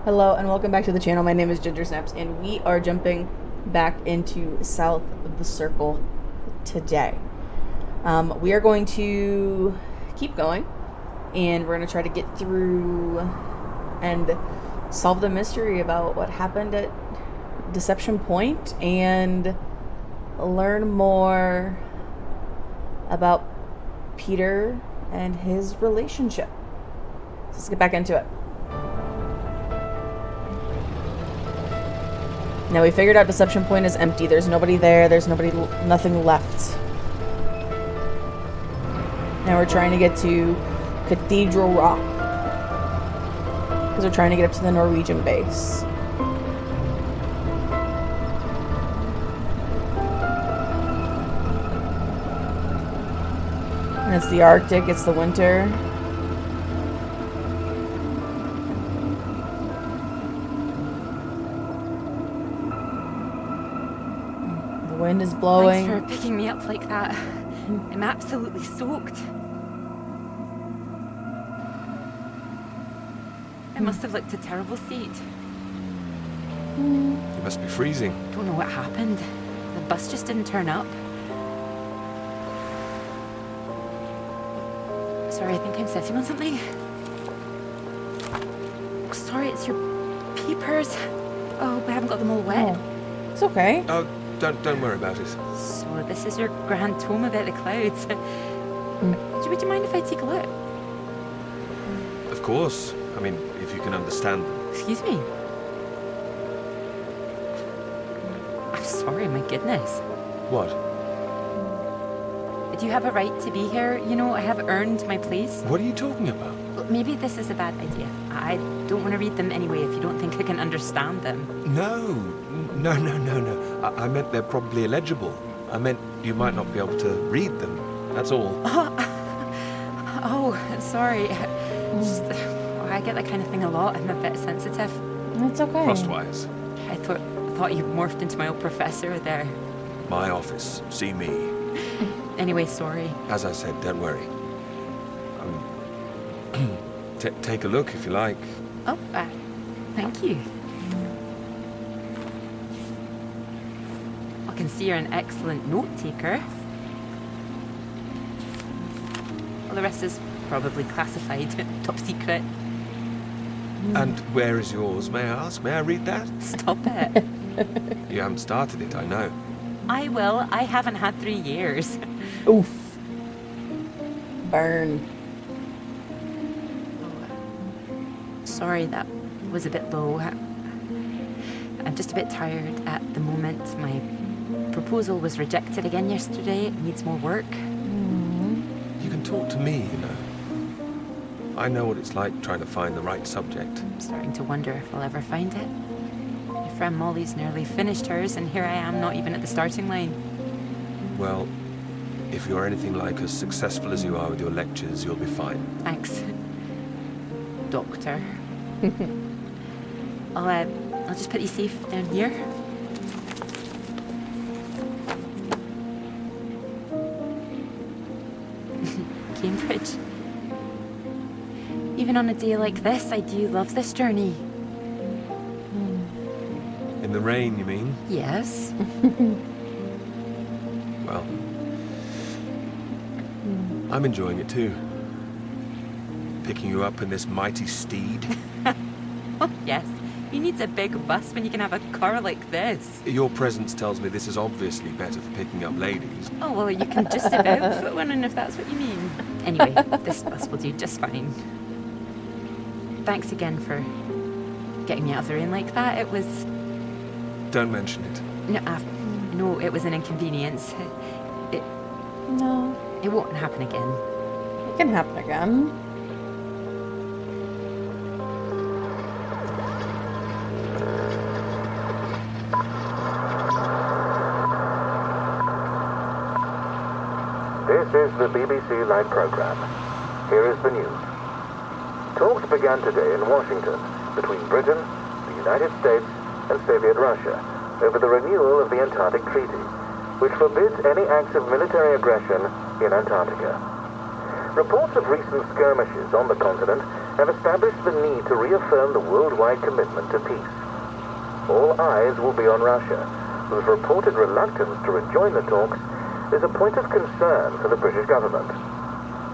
Hello and welcome back to the channel. My name is Ginger Snaps and we are jumping back into South of the Circle today. We are going to keep going and we're going to try to get through and solve the mystery about what happened at Deception Point and learn more about Peter and his relationship. So let's get back into it. Now we figured out Deception Point is empty. There's nobody there. There's nothing left. Now we're trying to get to Cathedral Rock. Because we're trying to get up to the Norwegian base. And it's the Arctic, it's the winter. The wind is blowing. Thanks for picking me up like that. I'm absolutely soaked. I must have looked a terrible state. You must be freezing. Don't know what happened. The bus just didn't turn up. Sorry, I think I'm sitting on something. Oh, sorry, it's your papers. Oh, I haven't got them all wet. Oh, it's okay. Oh, don't worry about it. So this is your grand tome about the clouds. Would you mind if I take a look? Of course. I mean, if you can understand them. Excuse me. I'm sorry, my goodness. What? Do you have a right to be here? You know, I have earned my place. What are you talking about? Well, maybe this is a bad idea. I don't want to read them anyway if you don't think I can understand them. No. I meant they're probably illegible. I meant you might not be able to read them. That's all. Oh, sorry. I get that kind of thing a lot. I'm a bit sensitive. It's okay. Crosswise. I thought you morphed into my old professor there. My office. See me. Anyway, sorry. As I said, don't worry. Take a look if you like. Oh, thank you. I can see you're an excellent note taker. Well, the rest is probably classified, top secret. And where is yours, may I ask? May I read that? Stop it. You haven't started it, I know. I will. I haven't had 3 years. Oof. Burn. Sorry, that was a bit low. I'm just a bit tired at the moment. My proposal was rejected again yesterday. It needs more work. You can talk to me, you know. I know what it's like trying to find the right subject. I'm starting to wonder if I'll ever find it. My friend Molly's nearly finished hers, and here I am, not even at the starting line. Well, if you're anything like as successful as you are with your lectures, you'll be fine. Thanks, Doctor. I'll just put you safe down here. Cambridge. Even on a day like this, I do love this journey. In the rain, you mean? Yes. Well, I'm enjoying it too. Picking you up in this mighty steed. Oh, yes. Who needs a big bus when you can have a car like this? Your presence tells me this is obviously better for picking up ladies. Oh, well, you can just about fit one in if that's what you mean. Anyway, this bus will do just fine. Thanks again for getting me out of the rain like that. It was... Don't mention it. No, it was an inconvenience. No. It won't happen again. It can happen again. This is the BBC Live program. Here is the news. Talks began today in Washington between Britain, the United States, and Soviet Russia over the renewal of the Antarctic Treaty, which forbids any acts of military aggression in Antarctica. Reports of recent skirmishes on the continent have established the need to reaffirm the worldwide commitment to peace. All eyes will be on Russia, whose reported reluctance to rejoin the talks is a point of concern for the British government.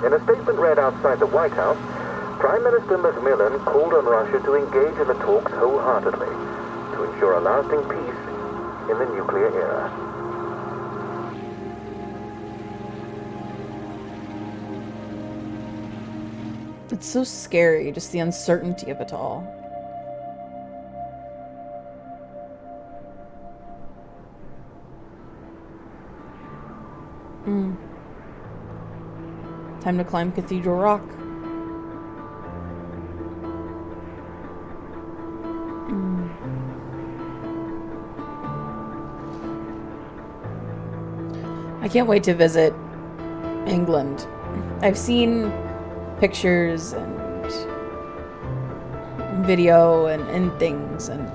In a statement read outside the White House, Prime Minister Macmillan called on Russia to engage in the talks wholeheartedly to ensure a lasting peace in the nuclear era. It's so scary, just the uncertainty of it all. Time to climb Cathedral Rock. I can't wait to visit England. I've seen pictures and video and things and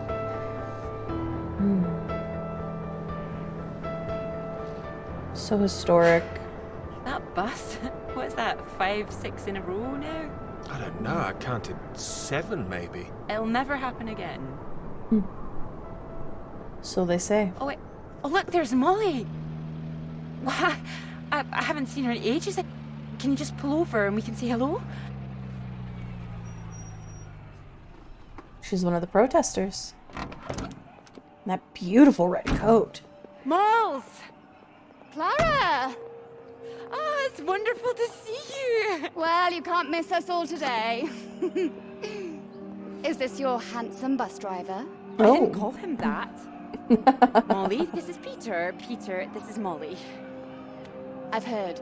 so historic. That bus? What's that, 5, 6 in a row now? I don't know, I counted 7 maybe. It'll never happen again. So they say. Oh, wait. Oh, look, there's Molly. I haven't seen her in ages. Can you just pull over and we can say hello? She's one of the protesters. That beautiful red coat. Malls! Clara! Oh, it's wonderful to see you. Well, you can't miss us all today. Is this your handsome bus driver? I Oh. didn't call him that. Molly, this is Peter. Peter, this is Molly. I've heard.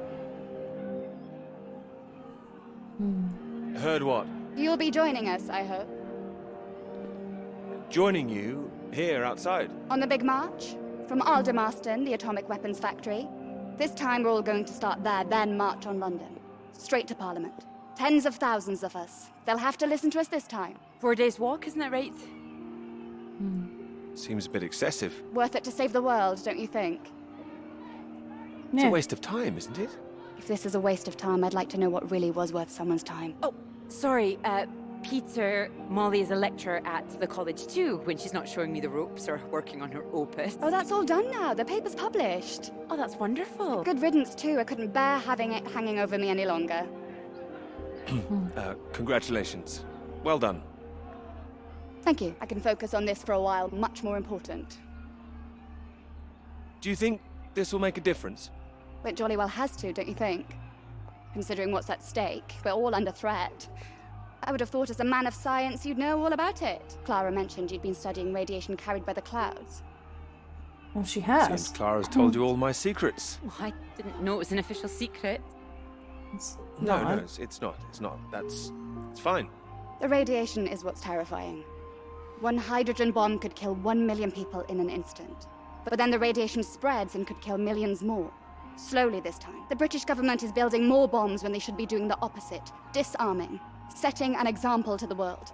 Heard what? You'll be joining us, I hope. Joining you here outside. On the big march? From Aldermaston, the atomic weapons factory. This time we're all going to start there, then march on London. Straight to Parliament. Tens of thousands of us. They'll have to listen to us this time. 4 days walk, isn't that right? Seems a bit excessive. Worth it to save the world, don't you think? It's Yeah. a waste of time, isn't it? If this is a waste of time, I'd like to know what really was worth someone's time. Oh, sorry, Peter, Molly is a lecturer at the college too, when she's not showing me the ropes or working on her opus. Oh, that's all done now. The paper's published. Oh, that's wonderful. Good riddance, too. I couldn't bear having it hanging over me any longer. Congratulations. Well done. Thank you. I can focus on this for a while. Much more important. Do you think this will make a difference? It jolly well has to, don't you think? Considering what's at stake, we're all under threat. I would have thought as a man of science you'd know all about it. Clara mentioned you'd been studying radiation carried by the clouds. Well, she has. Seems Clara's told you all my secrets. Oh, I didn't know it was an official secret. It's No, not. it's not. It's not. It's fine. The radiation is what's terrifying. One hydrogen bomb could kill 1 million people in an instant. But then the radiation spreads and could kill millions more. Slowly this time. The British government is building more bombs when they should be doing the opposite. Disarming. Setting an example to the world.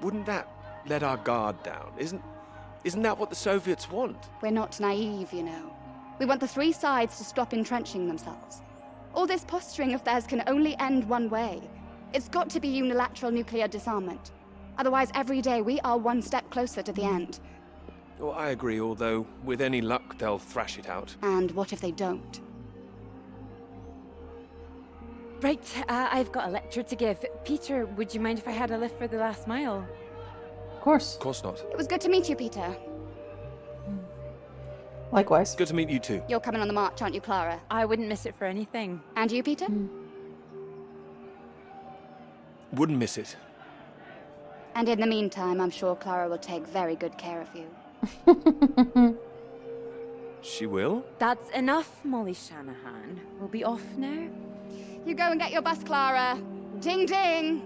Wouldn't that let our guard down? Isn't that what the Soviets want? We're not naive, you know. We want the three sides to stop entrenching themselves. All this posturing of theirs can only end one way. It's got to be unilateral nuclear disarmament. Otherwise, every day we are one step closer to the end. Well, I agree, although with any luck they'll thrash it out. And what if they don't? Right, I've got a lecture to give. Peter, would you mind if I had a lift for the last mile? Of course. Of course not. It was good to meet you, Peter. Likewise. Good to meet you too. You're coming on the march, aren't you, Clara? I wouldn't miss it for anything. And you, Peter? Wouldn't miss it. And in the meantime, I'm sure Clara will take very good care of you. She will? That's enough, Molly Shanahan. We'll be off now. You go and get your bus, Clara. Ding ding!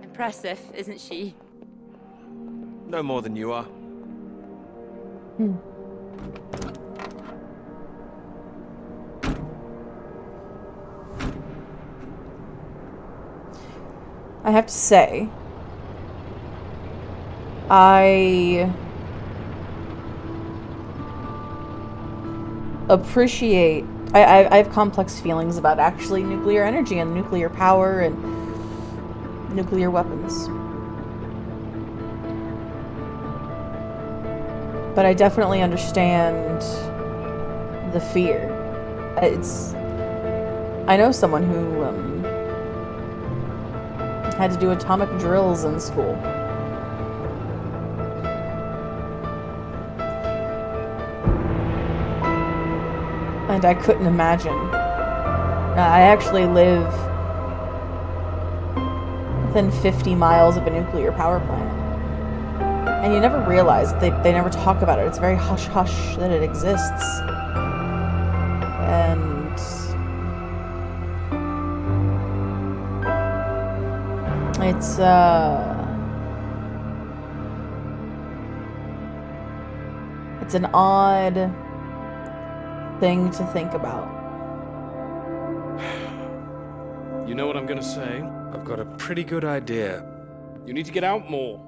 Impressive, isn't she? No more than you are. I have to say, I appreciate. I have complex feelings about actually nuclear energy and nuclear power and nuclear weapons. But I definitely understand the fear. I know someone who had to do atomic drills in school. And I couldn't imagine. I actually live within 50 miles of a nuclear power plant. And you never realize, they never talk about it. It's very hush-hush that it exists. And it's an odd thing to think about. You know what I'm gonna say? I've got a pretty good idea. You need to get out more.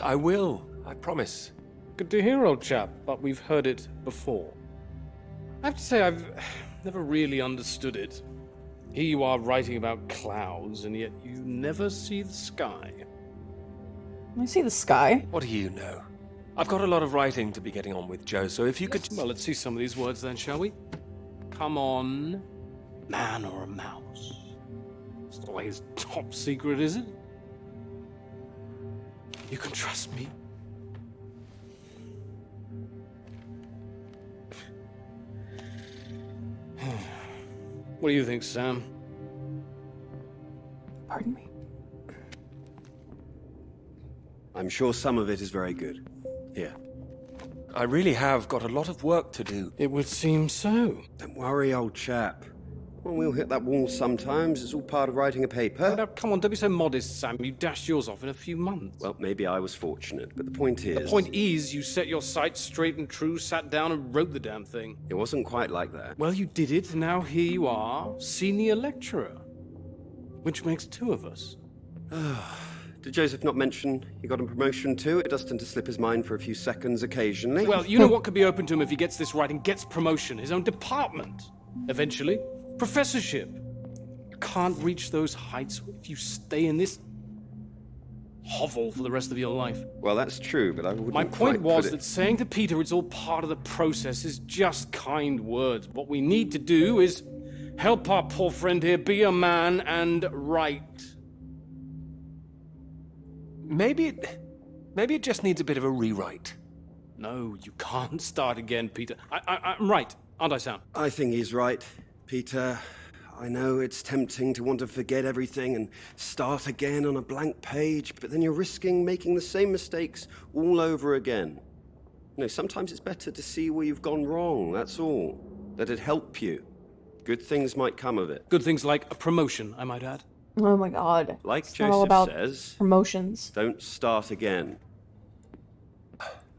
I will, I promise. Good to hear, old chap, but we've heard it before. I have to say, I've never really understood it. Here you are writing about clouds, and yet you never see the sky. I see the sky. What do you know? I've got a lot of writing to be getting on with, Joe, so if you could... Well, let's see some of these words then, shall we? Come on. Man or a mouse? It's always top secret, is it? You can trust me. What do you think, Sam? Pardon me? I'm sure some of it is very good. Here. I really have got a lot of work to do. It would seem so. Don't worry, old chap. Well, we'll hit that wall sometimes. It's all part of writing a paper. Now, come on, don't be so modest, Sam. You dashed yours off in a few months. Well, maybe I was fortunate, but the point is... The point is, you set your sights straight and true, sat down and wrote the damn thing. It wasn't quite like that. Well, you did it, and now here you are, senior lecturer. Which makes two of us. Did Joseph not mention he got a promotion too? It does tend to slip his mind for a few seconds occasionally. Well, you know what could be open to him if he gets this right and gets promotion? His own department. Eventually. Professorship. You can't reach those heights if you stay in this hovel for the rest of your life. Well, that's true, but I wouldn't My point quite was put that it... saying to Peter it's all part of the process is just kind words. What we need to do is help our poor friend here be a man and write. Maybe it just needs a bit of a rewrite. No, you can't start again, Peter. I'm right, aren't I, Sam? I think he's right, Peter. I know it's tempting to want to forget everything and start again on a blank page, but then you're risking making the same mistakes all over again. You know, sometimes it's better to see where you've gone wrong, that's all. Let it help you. Good things might come of it. Good things like a promotion, I might add. Oh my god. Like It's not all Joseph about says, promotions. don't start again.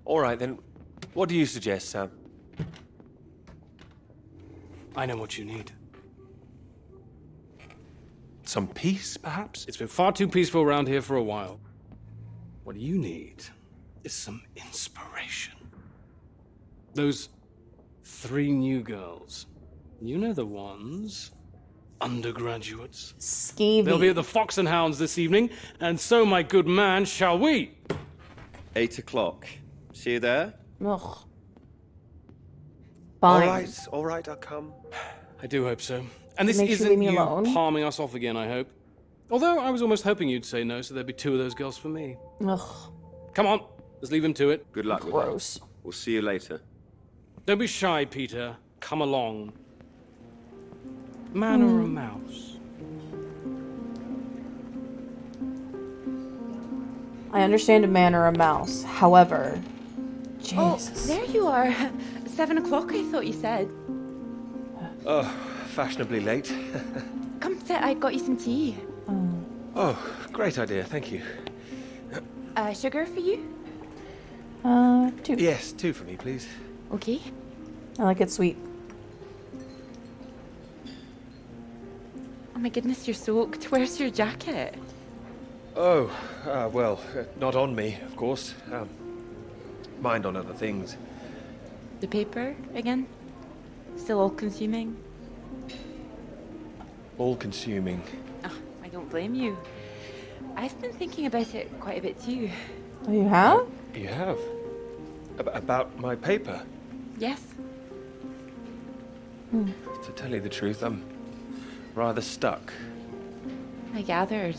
All right, then. What do you suggest, Sam? I know what you need. Some peace, perhaps? It's been far too peaceful around here for a while. What you need is some inspiration. Those 3 new girls. You know the ones. Undergraduates. Skeevy. They'll be at the Fox and Hounds this evening, and so, my good man, shall we? 8 o'clock. See you there? Ugh. Fine. All right, I'll come. I do hope so. And this Make sure you isn't leave me you alone. palming us off again, I hope. Although I was almost hoping you'd say no, so there'd be 2 of those girls for me. Ugh. Come on, let's leave him to it. Good luck with that. Gross. We'll see you later. Don't be shy, Peter. Come along. Man or a mouse? I understand a man or a mouse. However, Oh, Jesus. there you are. 7 o'clock, I thought you said. Oh, fashionably late. Come sit, I got you some tea. Oh, great idea, thank you. Sugar for you? 2. Yes, 2 for me, please. Okay. I like it sweet. Oh my goodness, you're soaked. Where's your jacket? Oh, well, not on me, of course. Mind on other things. The paper again? Still all consuming? All consuming. Oh, I don't blame you. I've been thinking about it quite a bit too. Oh, you have? You have? About my paper? Yes? To tell you the truth, I'm rather stuck. I gathered.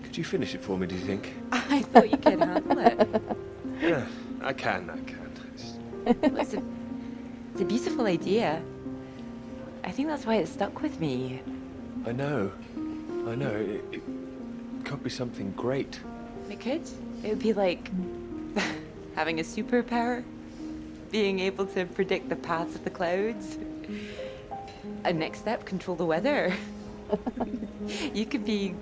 Could you finish it for me, do you think? I thought you could handle it. Yeah, I can. Well, it's a beautiful idea. I think that's why it stuck with me. I know. It could be something great. It could. It would be like having a superpower. Being able to predict the paths of the clouds. A next step, control the weather. You could be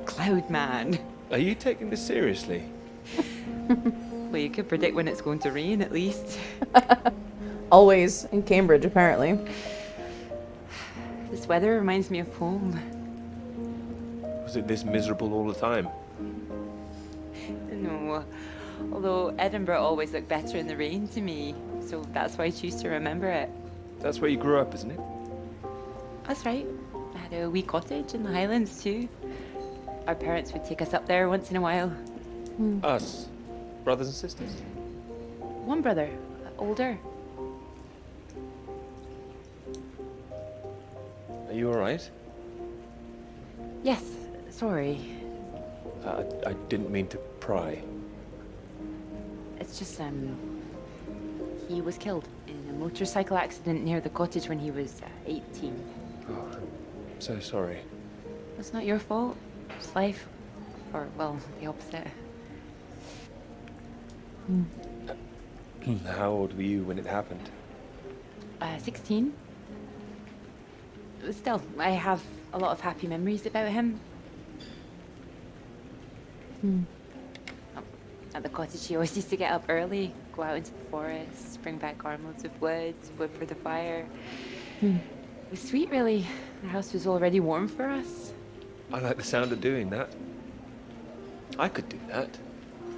Cloud Man. Are you taking this seriously? Well, you could predict when it's going to rain, at least. Always in Cambridge, apparently. This weather reminds me of home. Was it this miserable all the time? No, although Edinburgh always looked better in the rain to me, so that's why I choose to remember it. That's where you grew up, isn't it? That's right. I had a wee cottage in the Highlands too. Our parents would take us up there once in a while. Us? Brothers and sisters? One brother, older. Are you alright? Yes, sorry. I didn't mean to pry. It's just, he was killed in a motorcycle accident near the cottage when he was 18. Oh, I'm so sorry. It's not your fault. It's life. Or, well, the opposite. How old were you when it happened? 16. Still, I have a lot of happy memories about him. At the cottage, he always used to get up early, go out into the forest, bring back armloads of wood for the fire. It was sweet, really. The house was already warm for us. I like the sound of doing that. I could do that.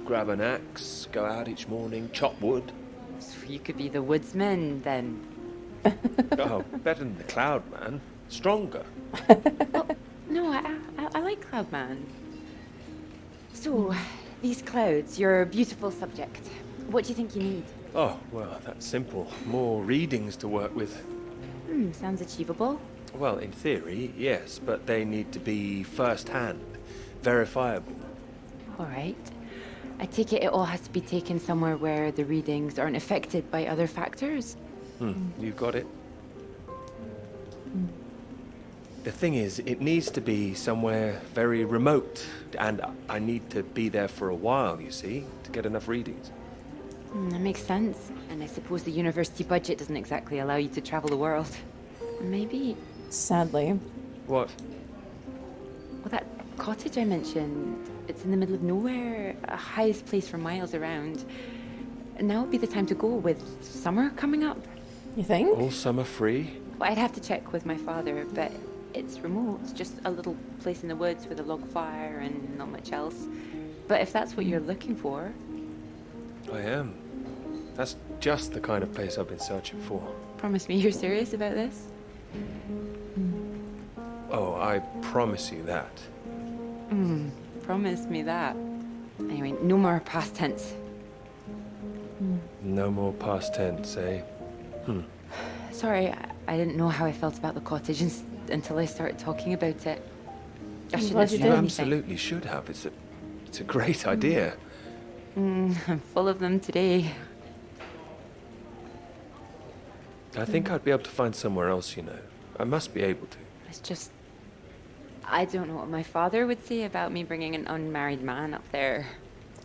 Grab an axe, go out each morning, chop wood. So you could be the woodsman, then. Oh, better than the Cloud Man. Stronger. No, I like Cloudman. So, these clouds, your beautiful subject. What do you think you need? Oh, well, that's simple. More readings to work with. Sounds achievable. Well, in theory, yes, but they need to be first-hand, verifiable. All right. I take it all has to be taken somewhere where the readings aren't affected by other factors. You got it. The thing is, it needs to be somewhere very remote, and I need to be there for a while, you see, to get enough readings. That makes sense. And I suppose the university budget doesn't exactly allow you to travel the world. Maybe. Sadly. What? Well, that cottage I mentioned, it's in the middle of nowhere, a highest place for miles around. Now would be the time to go with summer coming up. You think? All summer free? Well, I'd have to check with my father, but it's remote. It's just a little place in the woods with a log fire and not much else. But if that's what you're looking for... I am. That's just the kind of place I've been searching for. Promise me you're serious about this? Oh, I promise you that. Promise me that. Anyway, no more past tense. No more past tense, eh? Sorry, I didn't know how I felt about the cottage until I started talking about it. I shouldn't glad have you said You did. anything. absolutely should have. It's a great idea. I'm full of them today. I think I'd be able to find somewhere else, you know. I must be able to. It's just... I don't know what my father would say about me bringing an unmarried man up there.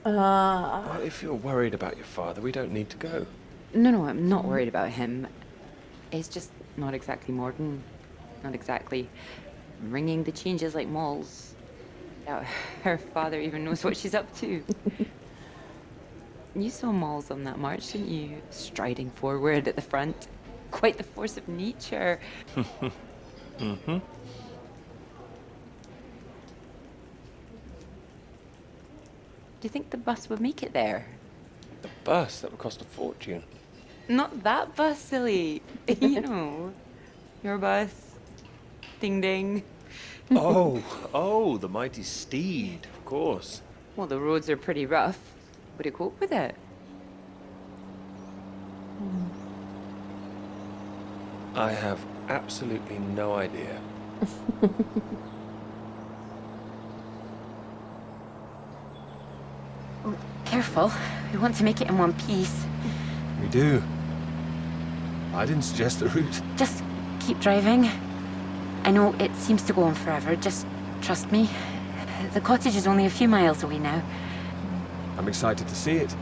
Well, if you're worried about your father, we don't need to go. No, I'm not worried about him. It's just not exactly modern. Not exactly ringing the changes like Moll's. Doubt her father even knows what she's up to. You saw Moll's on that march, didn't you? Striding forward at the front. Quite the force of nature. Do you think the bus would make it there? The bus. That would cost a fortune. Not that bus, silly. You know, your bus. Ding ding. Oh, the mighty steed, of course. Well, the roads are pretty rough. Would you cope with it? I have absolutely no idea. Oh, careful. We want to make it in one piece. We do. I didn't suggest the route. Just keep driving. I know it seems to go on forever. Just trust me. The cottage is only a few miles away now. I'm excited to see it.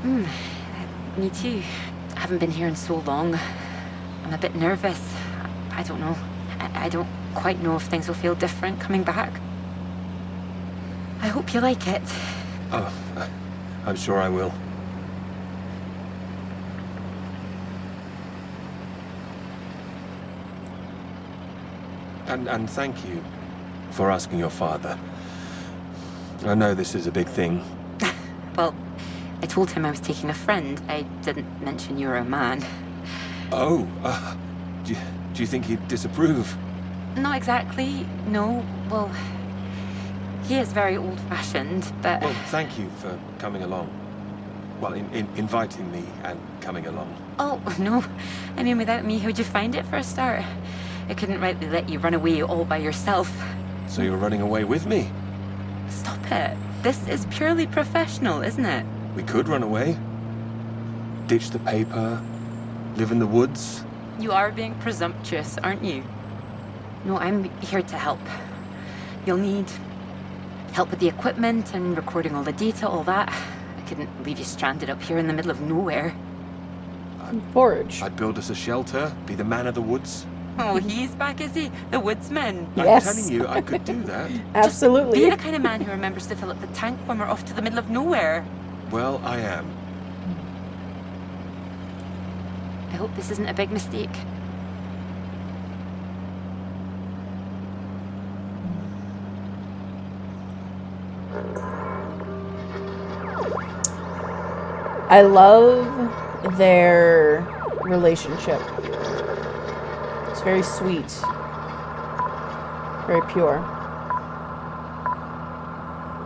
Me too. I haven't been here in so long. I'm a bit nervous. I don't know. I don't quite know if things will feel different coming back. I hope you like it. Oh, I'm sure I will. And thank you for asking your father. I know this is a big thing. Well, I told him I was taking a friend. I didn't mention you were a man. Oh, do you think he'd disapprove? Not exactly, no. Well, he is very old-fashioned, but... Well, thank you for coming along. Well, inviting me and coming along. Oh, no. I mean, without me, how'd you find it for a start? I couldn't rightly let you run away all by yourself. So you're running away with me? Stop it. This is purely professional, isn't it? We could run away. Ditch the paper. Live in the woods. You are being presumptuous, aren't you? No, I'm here to help. You'll need help with the equipment and recording all the data, all that. I couldn't leave you stranded up here in the middle of nowhere. Forage. I'd build us a shelter, be the man of the woods. Oh, he's back, is he? The woodsman. Yes. I'm telling you, I could do that. Absolutely. Be the kind of man who remembers to fill up the tank when we're off to the middle of nowhere. Well, I am. I hope this isn't a big mistake. I love their relationship. It's very sweet. Very pure.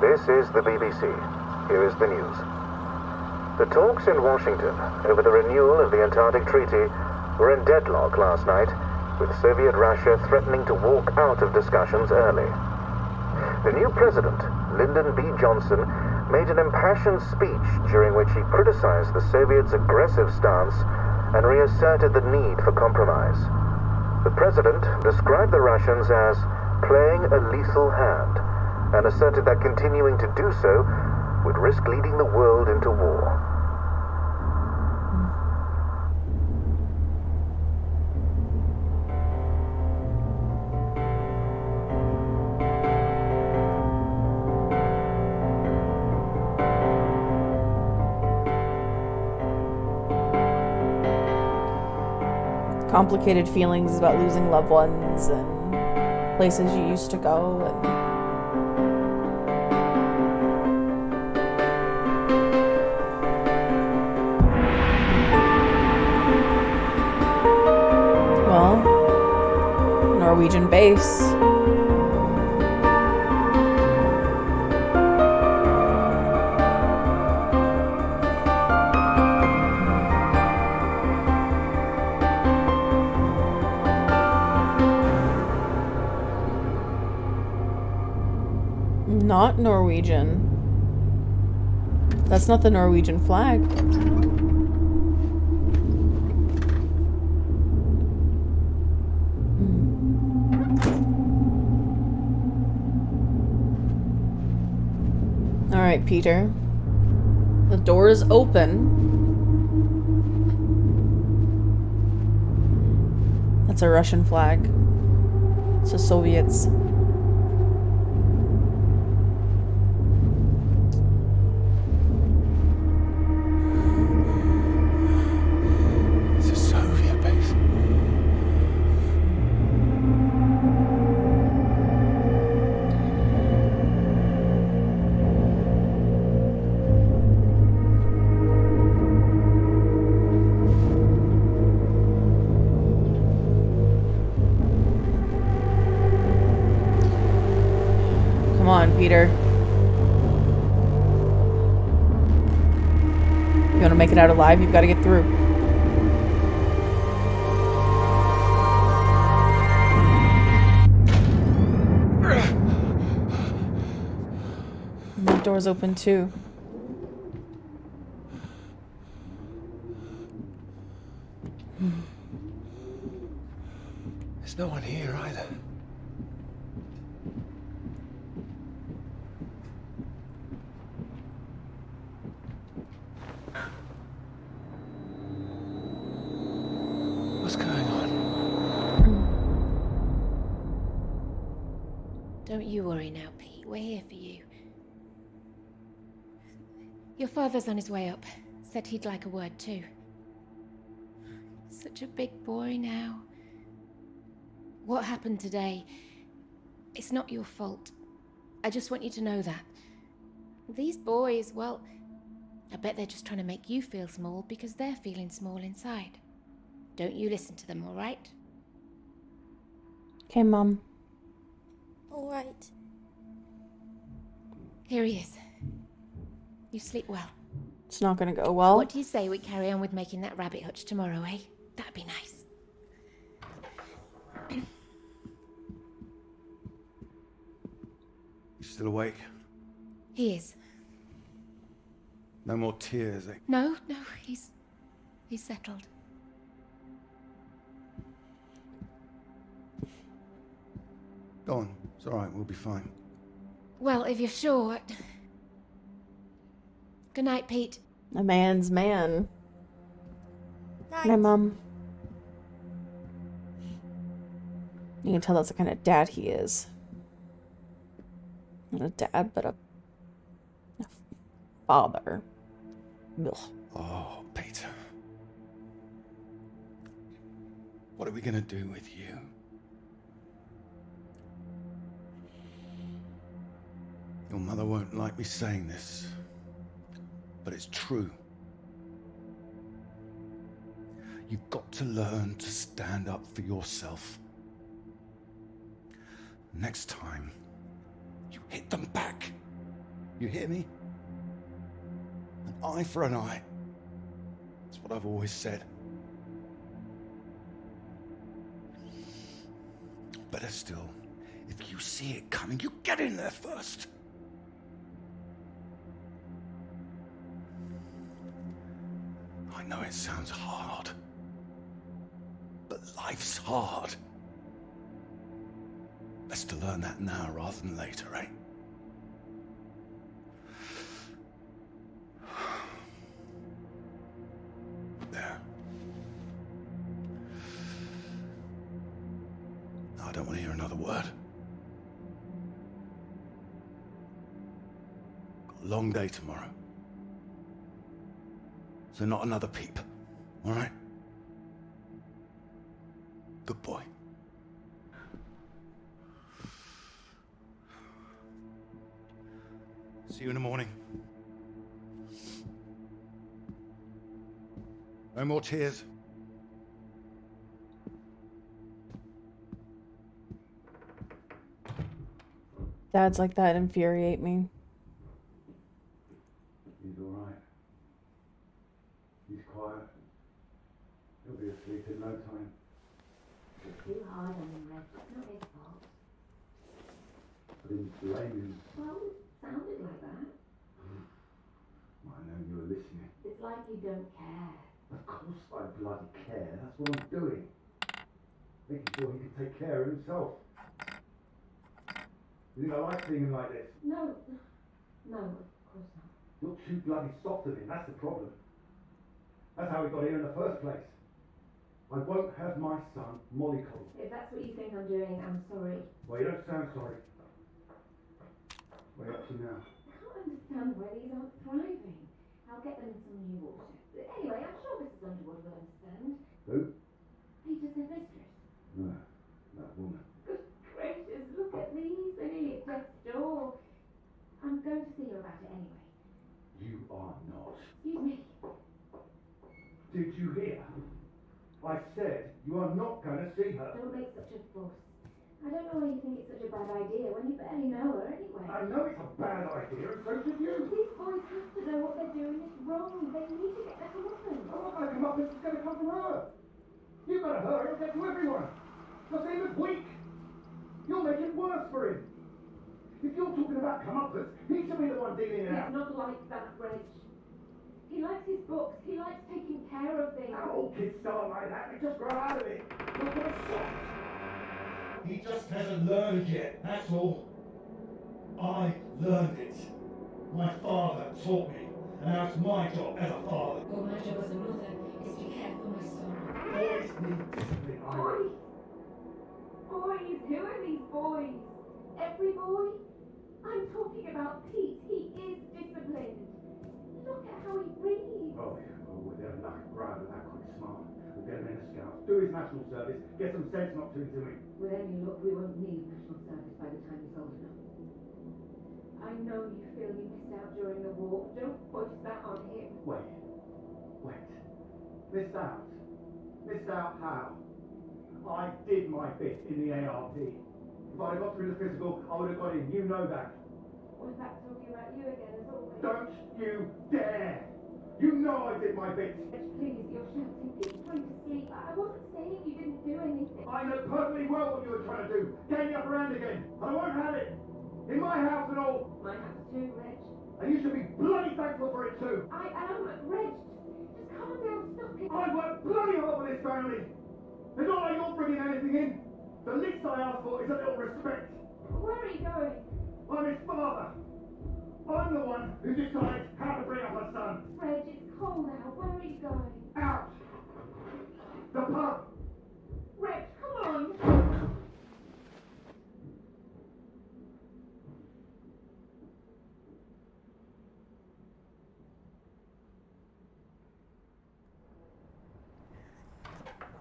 This is the BBC. Here is the news. The talks in Washington over the renewal of the Antarctic Treaty were in deadlock last night, with Soviet Russia threatening to walk out of discussions early. The new president, Lyndon B. Johnson, made an impassioned speech during which he criticized the Soviets' aggressive stance and reasserted the need for compromise. The president described the Russians as playing a lethal hand and asserted that continuing to do so would risk leading the world into war. Complicated feelings about losing loved ones and places you used to go and Norwegian base. Not Norwegian. That's not the Norwegian flag. All right, Peter. The door is open. That's a Russian flag. It's the Soviets. It's a Soviet base. Peter. You want to make it out alive, you've got to get through. And that door's open too. There's no one here either. What's going on? Don't you worry now, Pete. We're here for you. Your father's on his way up. Said he'd like a word too. Such a big boy now. What happened today, it's not your fault. I just want you to know that. These boys, well, I bet they're just trying to make you feel small because they're feeling small inside. Don't you listen to them, all right? Okay, Mom. All right. Here he is. You sleep well. It's not gonna go well. What do you say we carry on with making that rabbit hutch tomorrow, eh? That'd be nice. You still awake? He is. No more tears, eh? No, he's settled. Go on. It's all right. We'll be fine. Well, if you're sure. Good night, Pete. A man's man. Night. Good night, Mom. You can tell that's the kind of dad he is. Not a dad, but a father. Ugh. Oh, Peter. What are we gonna do with you? Your mother won't like me saying this, but it's true. You've got to learn to stand up for yourself. Next time, you hit them back. You hear me? An eye for an eye. That's what I've always said. Better still, if you see it coming, you get in there first. I know it sounds hard, but life's hard. Best to learn that now rather than later, eh? There. No, I don't want to hear another word. Got a long day tomorrow. So not another peep, all right? Good boy. See you in the morning. No more tears. Dads like that infuriate me. He's all right. He's quiet. He'll be asleep in no time. It's too hard on him, Red. It's not his fault. I didn't blame him. Well, it sounded like that. I know you were listening. It's like you don't care. Of course I bloody care. That's what I'm doing. Making sure he can take care of himself. You think I like seeing him like this? No, of course not. You're too bloody soft of him. That's the problem. That's how we got here in the first place. I won't have my son mollycoddled. If that's what you think I'm doing, I'm sorry. Well, you don't sound sorry. What are you up to now? I can't understand why these aren't thriving. I'll get them in some new water. Anyway, I'm sure Mrs. Underwood will understand. Who? Peter's their mistress. No, that woman. Good gracious, look at these. They're nearly at death's door. I'm going to see her about it anyway. You are not. Excuse me. Did you hear? I said you are not going to see her. Don't make such a fuss. I don't know why you think it's such a bad idea when you barely know her anyway. I know it's a bad idea, and so should you. These boys have to know what they're doing is wrong. They need to get their comeuppance. I'm not going to come up, it's going to come from her. You've got to hurry, it'll get to everyone. You'll see him as weak. You'll make it worse for him. If you're talking about comeuppance, he should be the one dealing it out. He's not like that, Reg. He likes his books. He likes taking care of things. All kids start like that, they just grow out of it. Look at soft. He just hasn't learned yet, that's all. I learned it. My father taught me, and now it's my job as a father. Well, my job as a mother is to care for my son. Boys need discipline, Boys? Boys? Who are these boys? Every boy? I'm talking about Pete. He is disciplined. Look at how he breathes. Oh, with their luck, Brad and that quick smart. We'll get him in the scouts, do his national service, get some sense not to him. With any luck, we won't need national service by the time he's old enough. I know you feel you missed out during the war. Don't push that on him. Wait. Missed out? Missed out how? I did my bit in the ARP. If I'd got through the physical, I would have got in. You know that. We're back talking about you again, as always. Don't you dare! You know I did my bit. Please, you're shouting. Pete's trying to sleep. I wasn't saying you didn't do anything. I know perfectly well what you were trying to do. Getting up around again. I won't have it. In my house and all. My house too, Reg. And you should be bloody thankful for it too. I am, Reg. Just calm down, stop it. I work bloody hard for this family. It's not like you're bringing anything in. The least I ask for is a little respect. Where are you going? I'm his father. I'm the one who decides how to bring up a son. Reg, it's cold out. Where are you going? Out. The pub. Reg, come on.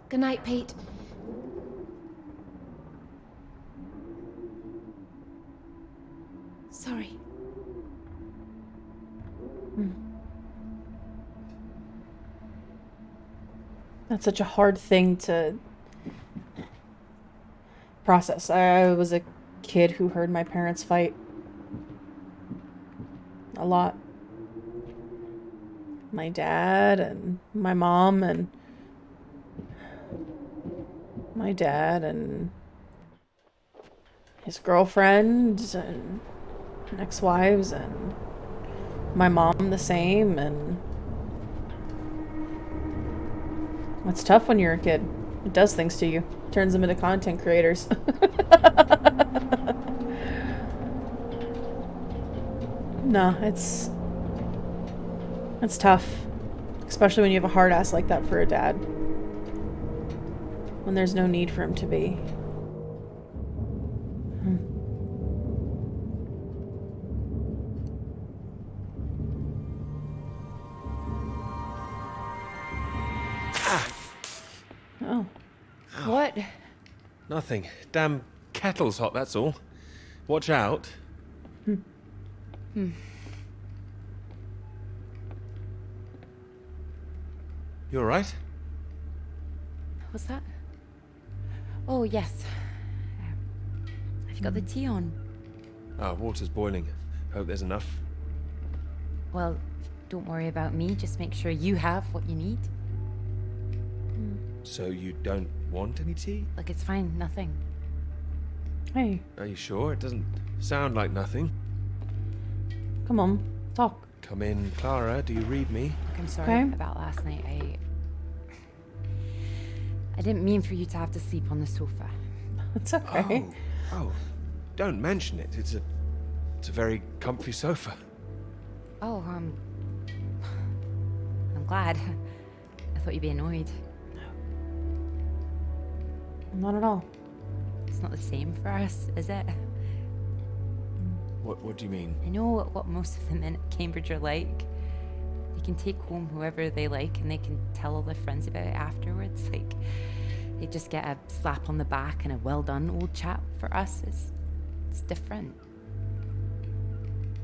Good night, Pete. Sorry. That's such a hard thing to process. I was a kid who heard my parents fight a lot. My dad and my mom and my dad and his girlfriends and ex-wives and my mom the same, and it's tough when you're a kid. It does things to you. Turns them into content creators. No, it's tough. Especially when you have a hard ass like that for a dad. When there's no need for him to be. Oh. What? Nothing. Damn kettle's hot, that's all. Watch out. You alright? What's that? Oh, yes. Have you got the tea on? Ah, water's boiling. Hope there's enough. Well, don't worry about me. Just make sure you have what you need. So you don't want any tea? Look, it's fine. Nothing. Hey, Are you sure? It doesn't sound like nothing. come on, talk. Come in, Clara. Do you read me? Look, I'm sorry Okay. about last night. I didn't mean for you to have to sleep on the sofa. It's okay. Oh, don't mention it. It's a very comfy sofa. Oh, I'm glad. I thought you'd be annoyed. Not at all. It's not the same for us, is it? What do you mean? I know what most of the men at Cambridge are like. They can take home whoever they like and they can tell all their friends about it afterwards. Like, they just get a slap on the back and a well done, old chap. For us, it's different.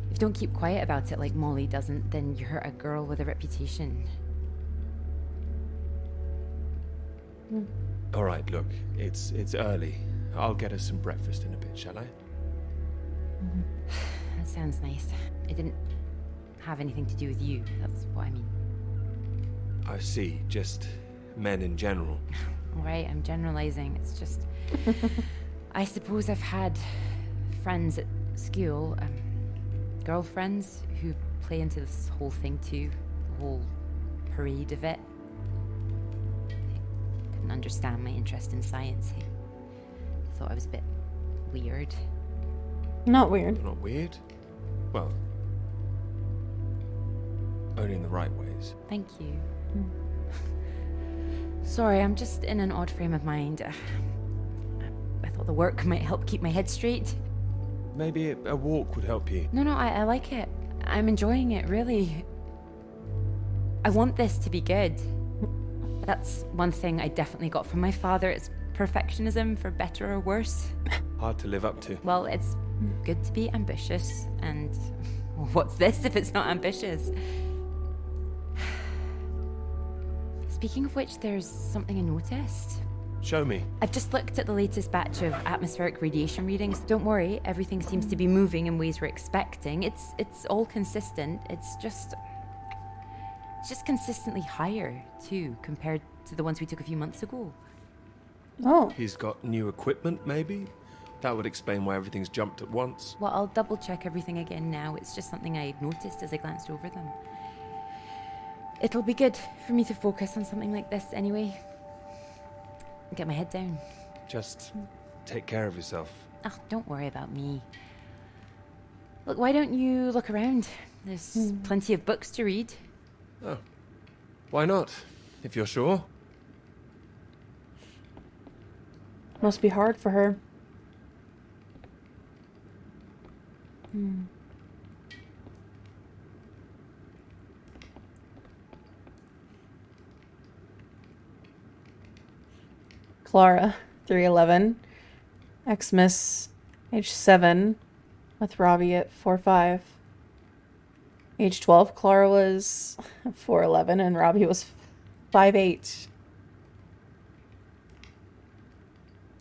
If you don't keep quiet about it like Molly doesn't, then you're a girl with a reputation. All right, look, it's early. I'll get us some breakfast in a bit, shall I? That sounds nice. It didn't have anything to do with you, that's what I mean. I see, just men in general. Alright, I'm generalizing. It's just... I suppose I've had friends at school, girlfriends who play into this whole thing too. The whole parade of it. They couldn't understand my interest in science. They thought I was a bit weird. Not weird. Not weird? Well, only in the right ways. Thank you. Sorry, I'm just in an odd frame of mind. I thought the work might help keep my head straight. Maybe a walk would help you. No, I like it. I'm enjoying it, really. I want this to be good. That's one thing I definitely got from my father. It's perfectionism, for better or worse. Hard to live up to. Well, it's good to be ambitious, and what's this if it's not ambitious? Speaking of which, there's something I noticed. Show me. I've just looked at the latest batch of atmospheric radiation readings. Don't worry, everything seems to be moving in ways we're expecting. It's all consistent. It's just consistently higher too, compared to the ones we took a few months ago. Oh. He's got new equipment, maybe? That would explain why everything's jumped at once. Well, I'll double check everything again now. It's just something I noticed as I glanced over them. It'll be good for me to focus on something like this anyway. Get my head down. Just take care of yourself. Oh, don't worry about me. Look, why don't you look around? There's plenty of books to read. Oh. Why not? If you're sure. Must be hard for her. Clara, 311. Xmas, age 7, with Robbie at 4'5". Age 12, Clara was 4'11", and Robbie was 5'8".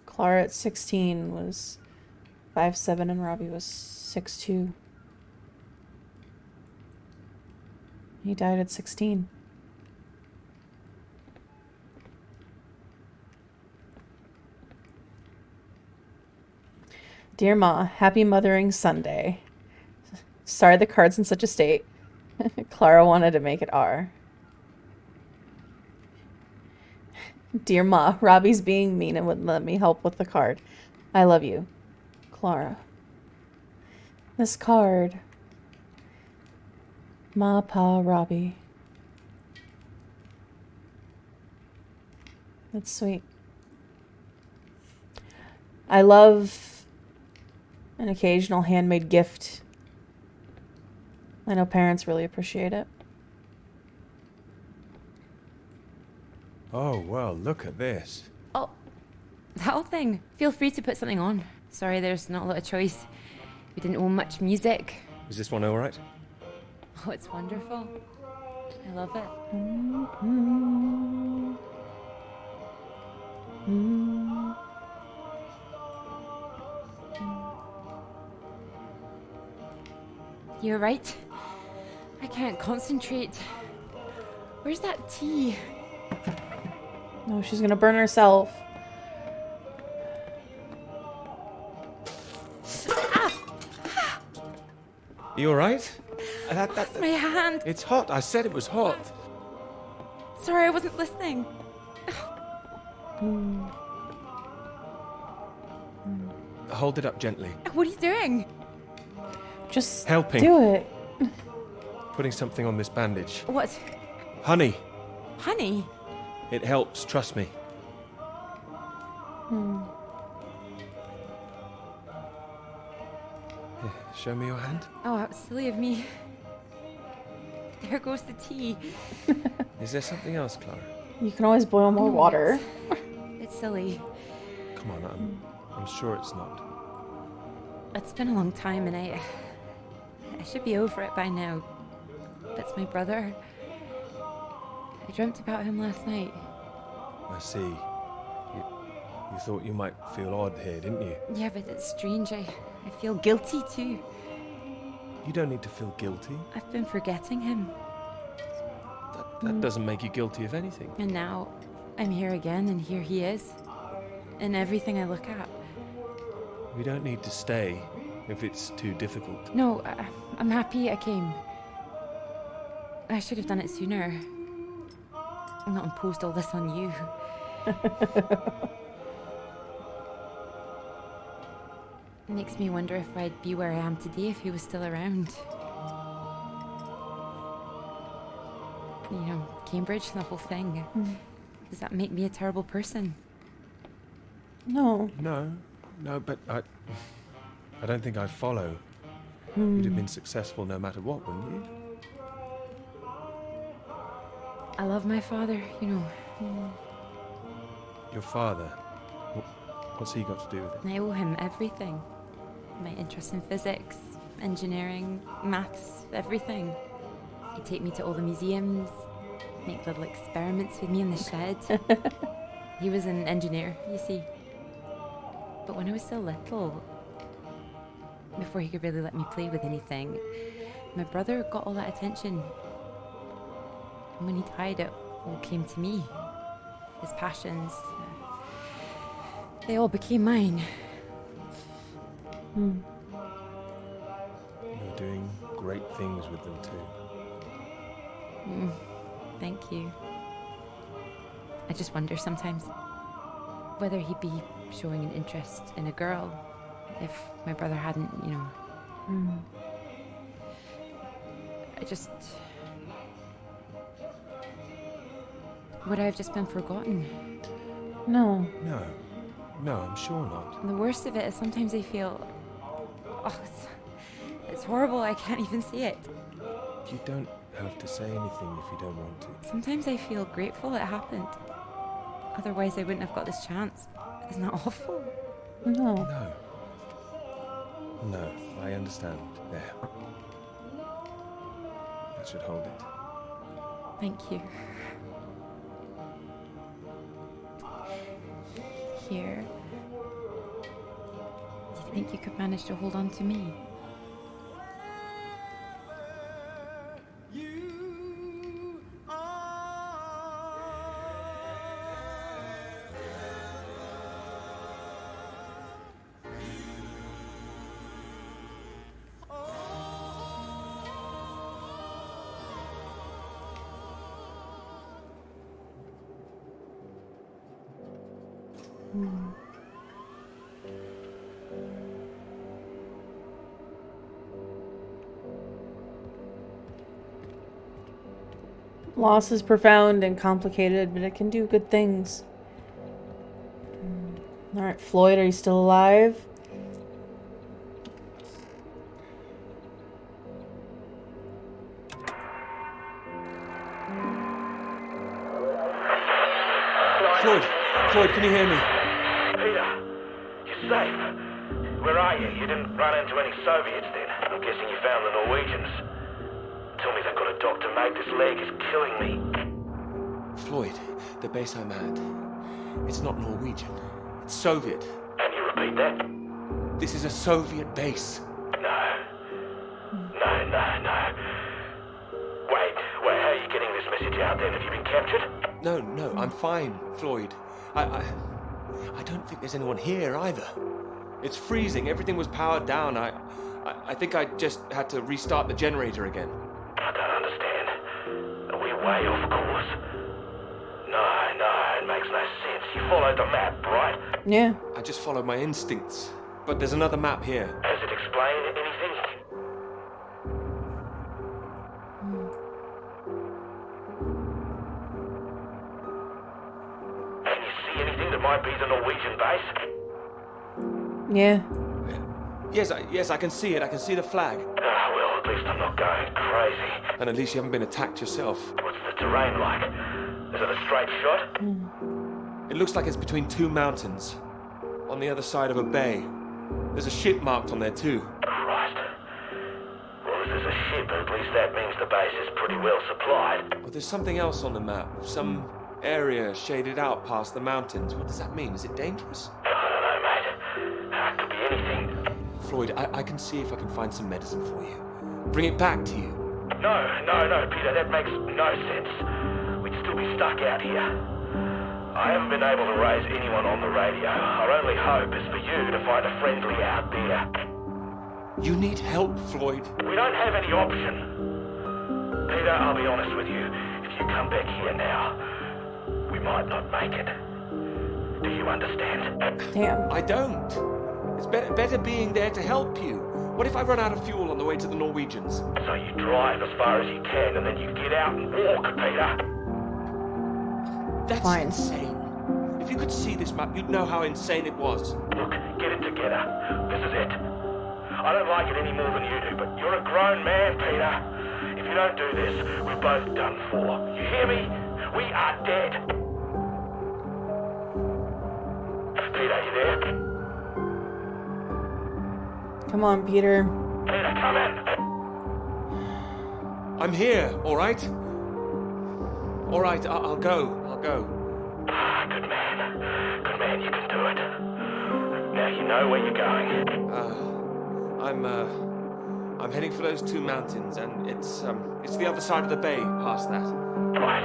Clara at 16 was 5'7", and Robbie was 6'2". He died at 16. Dear Ma, happy Mothering Sunday. Sorry the card's in such a state. Clara wanted to make it R. Dear Ma, Robbie's being mean and wouldn't let me help with the card. I love you. Clara. This card. Ma, Pa, Robbie. That's sweet. I love an occasional handmade gift. I know parents really appreciate it. Oh, well, look at this. Oh, that whole thing. Feel free to put something on. Sorry, there's not a lot of choice. We didn't own much music. Is this one alright? Oh, it's wonderful. I love it. You're right. I can't concentrate. Where's that tea? No, she's gonna burn herself. You alright? My hand. It's hot. I said it was hot. Sorry, I wasn't listening. Hold it up gently. What are you doing? Just helping. Do it. Putting something on this bandage. What? Honey. Honey? It helps, trust me. Here, show me your hand. Oh, how silly of me. There goes the tea. Is there something else, Clara? You can always boil more water. It's silly. Come on, I'm sure it's not. It's been a long time and I should be over it by now. That's my brother. I dreamt about him last night. I see. You thought you might feel odd here, didn't you? Yeah, but it's strange. I feel guilty too. You don't need to feel guilty. I've been forgetting him. That doesn't make you guilty of anything. And now I'm here again, and here he is. In everything I look at. We don't need to stay if it's too difficult. No, I'm happy I came. I should have done it sooner. I'm not imposed all this on you. It makes me wonder if I'd be where I am today if he was still around. You know, Cambridge, the whole thing. Does that make me a terrible person? No. No, but I don't think I follow. You'd have been successful no matter what, wouldn't you? I love my father, you know. Your father? What's he got to do with it? I owe him everything. My interest in physics, engineering, maths, everything. He'd take me to all the museums, make little experiments with me in the shed. He was an engineer, you see. But when I was so little, before he could really let me play with anything, my brother got all that attention. And when he died, it all came to me. His passions, they all became mine. You're doing great things with them too. Thank you. I just wonder sometimes whether he'd be showing an interest in a girl if my brother hadn't, you know. Would I have just been forgotten? No. No, I'm sure not. And the worst of it is sometimes I feel... Oh, it's horrible, I can't even see it. You don't have to say anything if you don't want to. Sometimes I feel grateful it happened. Otherwise I wouldn't have got this chance. Isn't that awful? No. No, I understand. There. That should hold it. Thank you. Here. Do you think you could manage to hold on to me? Loss is profound and complicated, but it can do good things. Alright, Floyd, are you still alive? Floyd, can you hear me? Peter, you're safe. Where are you? You didn't run into any Soviets then? I'm guessing you found the Norwegians. Tell me they've got a doctor, mate. This leg is killing me. Floyd, the base I'm at, it's not Norwegian. It's Soviet. Can you repeat that? This is a Soviet base. No. Wait, how are you getting this message out then? Have you been captured? No, I'm fine, Floyd. I don't think there's anyone here either. It's freezing. Everything was powered down. I think I just had to restart the generator again. I don't understand. Are we way off course? No, it makes no sense. You followed the map, right? Yeah. I just followed my instincts. But there's another map here. Does it explain anything? Can you see anything that might be the Norwegian base? Yeah. Yes, I can see it. I can see the flag. Well, at least I'm not going crazy. And at least you haven't been attacked yourself. What's the terrain like? Is it a straight shot? It looks like it's between two mountains. On the other side of a bay. There's a ship marked on there too. Christ. Well, if there's a ship, at least that means the base is pretty well supplied. Well, there's something else on the map. Some area shaded out past the mountains. What does that mean? Is it dangerous? I don't know, mate. Could be anything. Floyd, I can see if I can find some medicine for you. Bring it back to you. No, Peter, that makes no sense. We'd still be stuck out here. I haven't been able to raise anyone on the radio. Our only hope is for you to find a friendly out there. You need help, Floyd. We don't have any option. Peter, I'll be honest with you. If you come back here now, we might not make it. Do you understand? Damn. I don't. It's better being there to help you. What if I run out of fuel on the way to the Norwegians? So you drive as far as you can and then you get out and walk, Peter. That's insane. If you could see this map, you'd know how insane it was. Look, get it together. This is it. I don't like it any more than you do, but you're a grown man, Peter. If you don't do this, we're both done for. You hear me? We are dead. Peter, you there? Come on, Peter. Peter, come in. I'm here, all right? All right, I'll go. Good man. Good man, you can do it. Now you know where you're going. I'm heading for those 2 mountains, and it's the other side of the bay, past that. Right.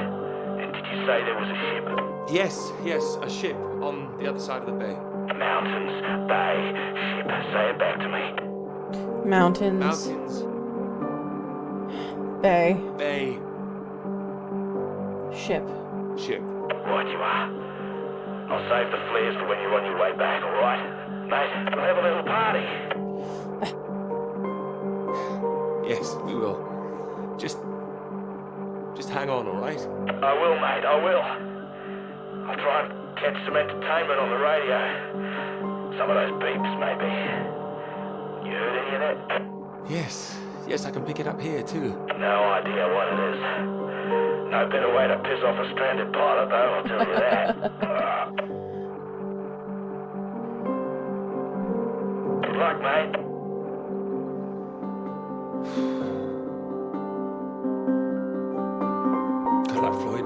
And did you say there was a ship? Yes, a ship on the other side of the bay. Mountains, bay, ship. Say it back to me. Mountains. Bay. Bay. Ship. Right you are. I'll save the flares for when you're on your way back, alright? Mate, we'll have a little party. Yes, we will. Just hang on, all right? I will, mate, I will. I'll try and catch some entertainment on the radio. Some of those beeps, maybe. You heard any of that? Yes, I can pick it up here, too. No idea what it is. No better way to piss off a stranded pilot, though, I'll tell you that. Good luck, mate. Good luck, Floyd.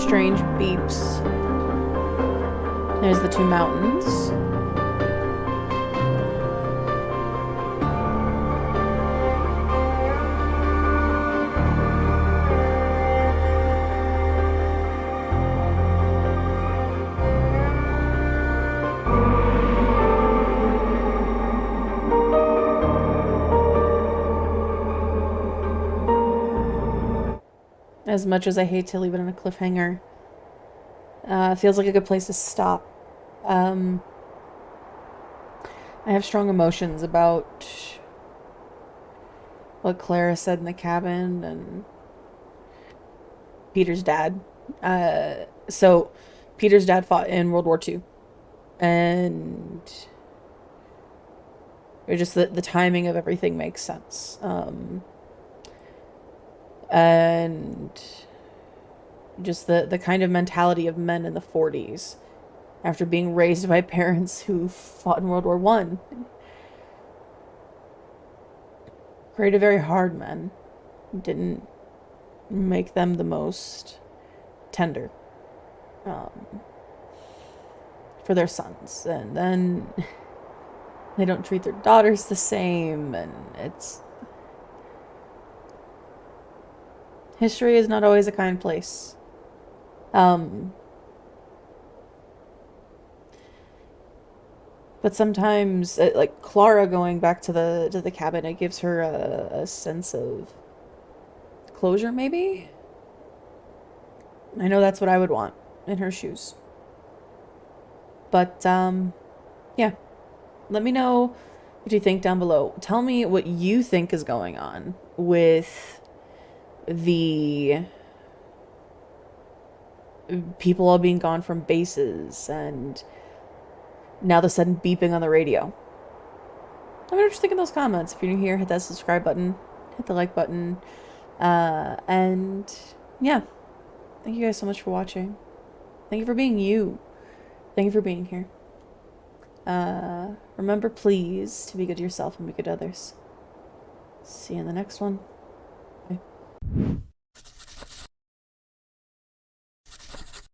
Strange beeps. There's the 2 mountains. As much as I hate to leave it on a cliffhanger, feels like a good place to stop. I have strong emotions about what Clara said in the cabin and Peter's dad. So Peter's dad fought in World War II, and just the timing of everything makes sense. And just the kind of mentality of men in the 40s after being raised by parents who fought in World War I. Created very hard men. Didn't make them the most tender for their sons. And then they don't treat their daughters the same, and it's... History is not always a kind place. But sometimes, like Clara going back to the cabin, it gives her a sense of closure, maybe? I know that's what I would want in her shoes. But, yeah. Let me know what you think down below. Tell me what you think is going on with the people all being gone from bases, and now the sudden beeping on the radio. Let me know what you think in those comments. If you're new here, hit that subscribe button, hit the like button, and yeah, thank you guys so much for watching. Thank you for being you. Thank you for being here. Remember, please, to be good to yourself and be good to others. See you in the next one. Bye.